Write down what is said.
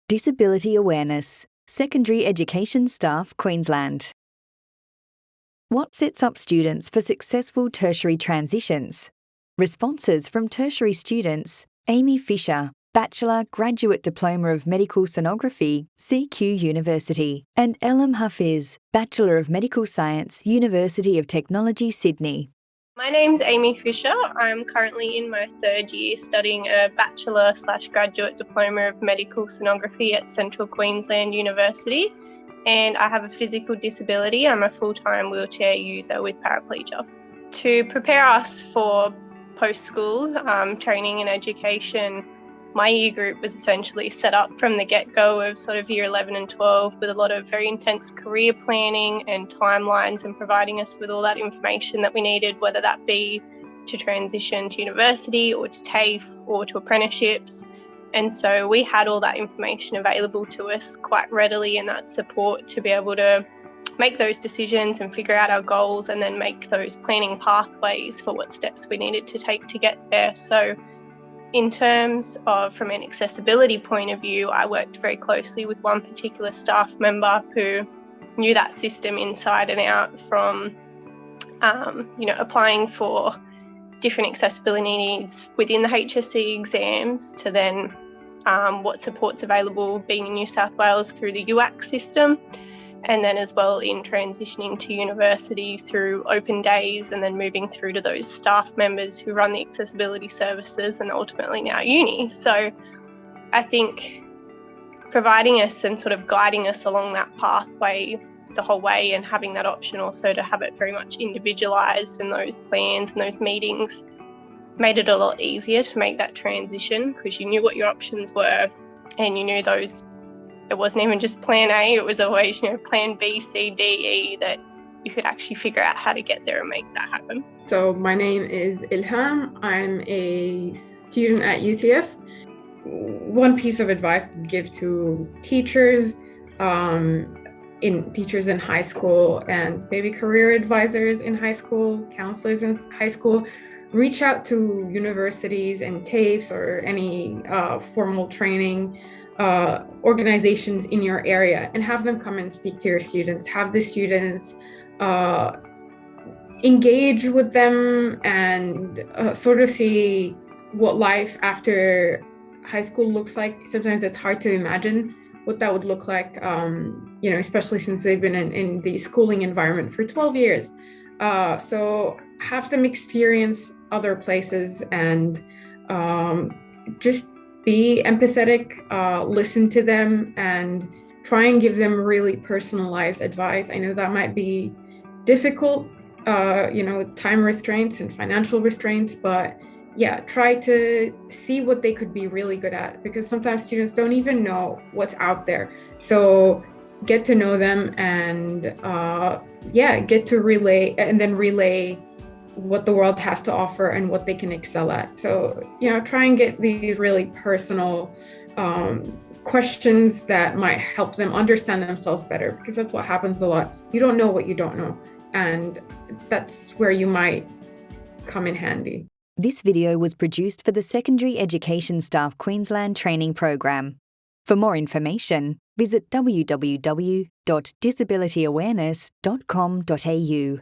Disability Awareness, Secondary Education Staff, Queensland. What sets up students for successful tertiary transitions? Responses from tertiary students Aimee Fisher, Bachelor Graduate Diploma of Medical Sonography, CQ University, and Elham Hafiz, Bachelor of Medical Science, University of Technology, Sydney. My name's Aimee Fisher. I'm currently in my third year studying a Bachelor/Graduate Diploma of Medical Sonography at Central Queensland University, and I have a physical disability. I'm a full-time wheelchair user with paraplegia. To prepare us for post-school training and education, my year group was essentially set up from the get-go of sort of year 11 and 12 with a lot of very intense career planning and timelines, and providing us with all that information that we needed, whether that be to transition to university or to TAFE or to apprenticeships. And so we had all that information available to us quite readily, and that support to be able to make those decisions and figure out our goals, and then make those planning pathways for what steps we needed to take to get there. So in terms of, from an accessibility point of view, I worked very closely with one particular staff member who knew that system inside and out, from applying for different accessibility needs within the HSC exams to then what support's available being in New South Wales through the UAC system, and then as well in transitioning to university through open days, and then moving through to those staff members who run the accessibility services, and ultimately now uni. So I think providing us and sort of guiding us along that pathway the whole way, and having that option also to have it very much individualised, and those plans and those meetings made it a lot easier to make that transition, because you knew what your options were, and you knew those. It wasn't even just plan A, it was always, plan B, C, D, E, that you could actually figure out how to get there and make that happen. So my name is Elham. I'm a student at UCS. One piece of advice I'd give to teachers in high school, and maybe career advisors in high school, counselors in high school, reach out to universities and TAFEs or any formal training organizations in your area, and have them come and speak to your students. Have the students engage with them, and sort of see what life after high school looks like. Sometimes it's hard to imagine what that would look like, especially since they've been in the schooling environment for 12 years. So have them experience other places, and just be empathetic, listen to them, and try and give them really personalized advice. I know that might be difficult, with time restraints and financial restraints, but yeah, try to see what they could be really good at, because sometimes students don't even know what's out there. So get to know them, and get to relay what the world has to offer and what they can excel at. So, try and get these really personal questions that might help them understand themselves better, because that's what happens a lot. You don't know what you don't know, and that's where you might come in handy. This video was produced for the Secondary Education Staff Queensland Training Program. For more information, visit www.disabilityawareness.com.au.